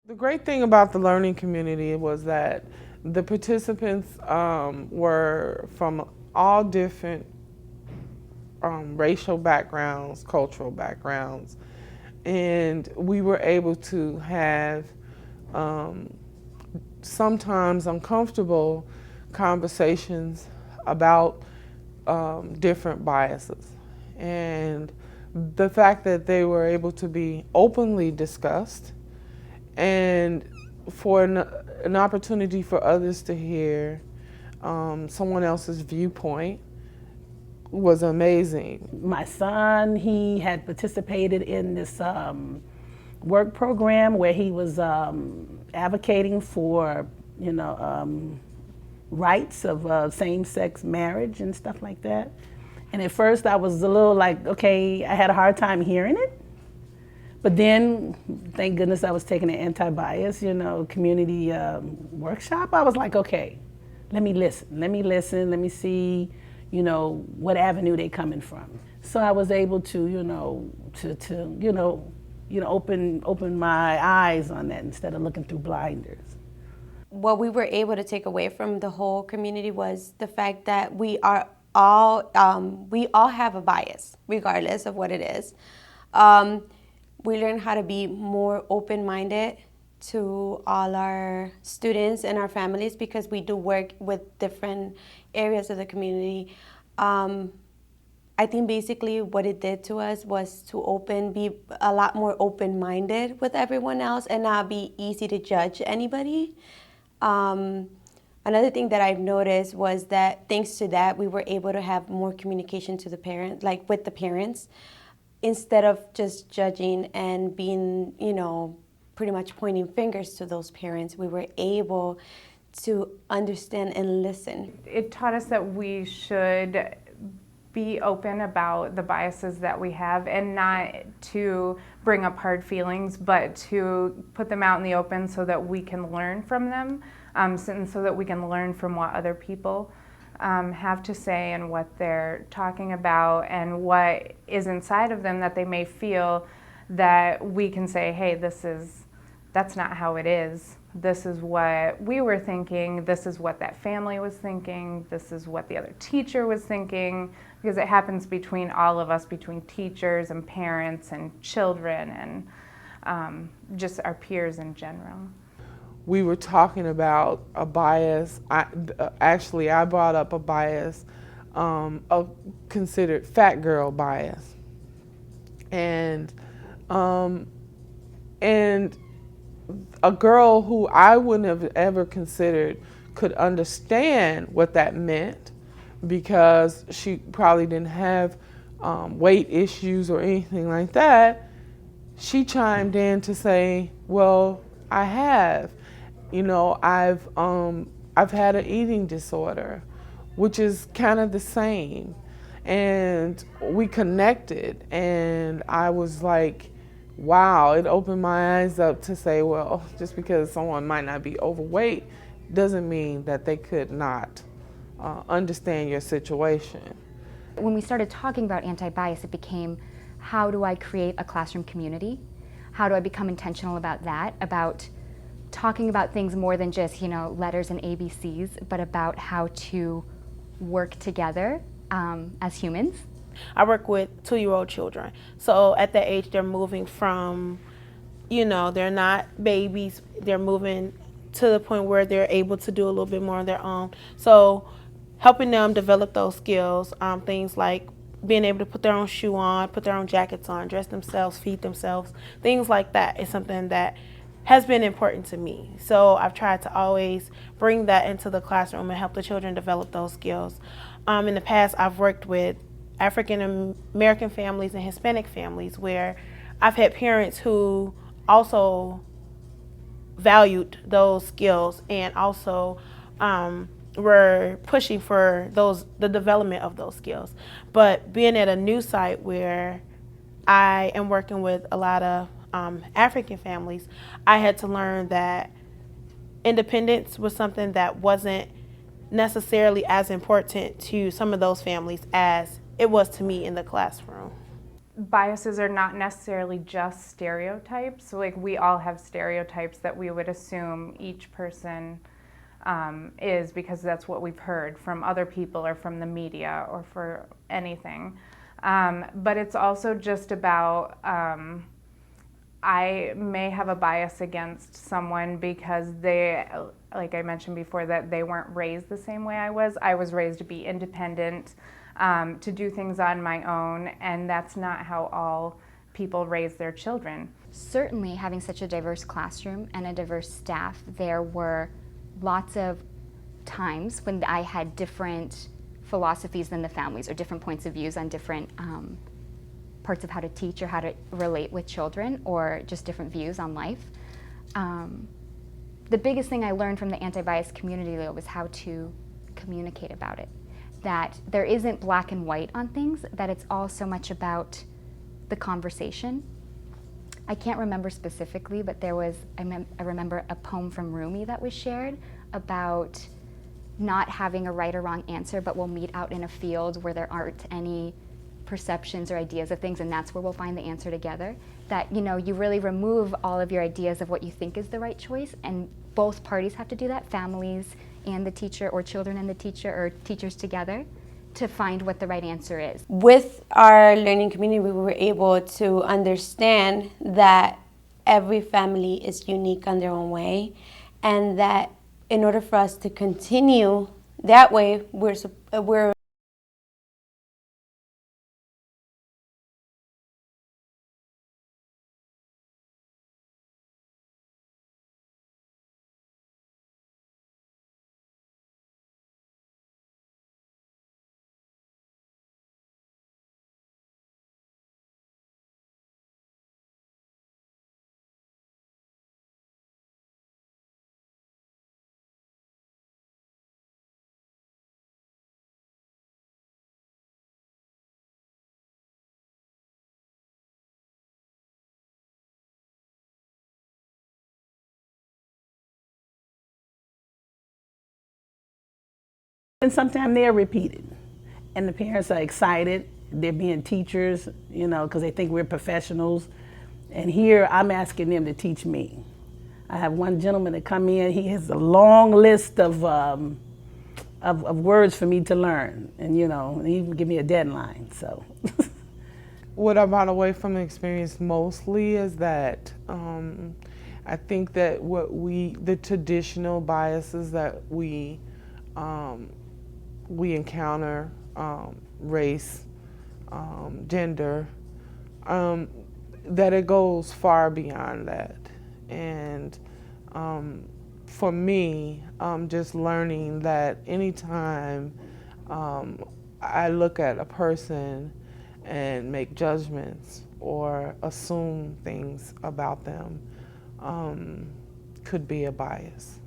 The great thing about the learning community was that the participants were from all different racial backgrounds, cultural backgrounds, and we were able to have um, sometimes uncomfortable conversations about different biases. And the fact that they were able to be openly discussed and for an opportunity for others to hear someone else's viewpoint was amazing. My son, he had participated in this work program where he was advocating for, rights of same-sex marriage and stuff like that. And at first I was a little like, okay, I had a hard time hearing it. But then, thank goodness I was taking an anti-bias, community workshop. I was like, okay, let me listen, let me see, what avenue they coming from. So I was able to, open my eyes on that instead of looking through blinders. What we were able to take away from the whole community was the fact that we all have a bias, regardless of what it is. We learn how to be more open-minded to all our students and our families because we do work with different areas of the community. I think basically what it did to us was to be a lot more open-minded with everyone else and not be easy to judge anybody. Another thing that I've noticed was that thanks to that, we were able to have more communication to the parents, like with the parents, instead of just judging and being, pretty much pointing fingers to those parents. We were able to understand and listen. It taught us that we should be open about the biases that we have and not to bring up hard feelings, but to put them out in the open so that we can learn from them, so that we can learn from what other people have to say and what they're talking about and what is inside of them that they may feel that we can say, hey, that's not how it is. This is what we were thinking. This is what that family was thinking. This is what the other teacher was thinking, because it happens between all of us, between teachers and parents and children and just our peers in general. We were talking about a bias. I brought up a bias, a considered fat girl bias, and a girl who I wouldn't have ever considered could understand what that meant because she probably didn't have weight issues or anything like that. She chimed in to say, "Well, I have. I've had an eating disorder, which is kind of the same." And we connected, and I was like, wow, it opened my eyes up to say, well, just because someone might not be overweight doesn't mean that they could not understand your situation. When we started talking about anti-bias, it became, how do I create a classroom community? How do I become intentional about that, about talking about things more than just, letters and ABCs, but about how to work together as humans. I work with 2-year-old children. So at that age, they're moving from, they're not babies. They're moving to the point where they're able to do a little bit more on their own. So helping them develop those skills, things like being able to put their own shoe on, put their own jackets on, dress themselves, feed themselves, things like that is something that has been important to me. So I've tried to always bring that into the classroom and help the children develop those skills. In the past, I've worked with African American families and Hispanic families where I've had parents who also valued those skills and also were pushing for the development of those skills. But being at a new site where I am working with a lot of African families, I had to learn that independence was something that wasn't necessarily as important to some of those families as it was to me in the classroom. biases are not necessarily just stereotypes. So, like, we all have stereotypes that we would assume each person is, because that's what we've heard from other people or from the media or for anything. But it's also just about, I may have a bias against someone because they, like I mentioned before, that they weren't raised the same way I was. I was raised to be independent, to do things on my own, and that's not how all people raise their children. Certainly, having such a diverse classroom and a diverse staff, there were lots of times when I had different philosophies than the families, or different points of views on different parts of how to teach or how to relate with children, or just different views on life. The biggest thing I learned from the anti-bias community, though, was how to communicate about it. That there isn't black and white on things, that it's all so much about the conversation. I can't remember specifically, but there was, I remember a poem from Rumi that was shared about not having a right or wrong answer, but we'll meet out in a field where there aren't any perceptions or ideas of things, and that's where we'll find the answer together. That, you know, you really remove all of your ideas of what you think is the right choice, and both parties have to do that, families and the teacher, or children and the teacher, or teachers together, to find what the right answer is. With our learning community, we were able to understand that every family is unique on their own way, and that in order for us to continue that way, we're And sometimes they're repeated, and the parents are excited. They're being teachers, you know, because they think we're professionals. And here I'm asking them to teach me. I have one gentleman that come in. He has a long list of words for me to learn, and he even give me a deadline. So. What I brought away from the experience mostly is that I think that the traditional biases that we encounter, race, gender, that it goes far beyond that. And for me, just learning that anytime I look at a person and make judgments or assume things about them, could be a bias.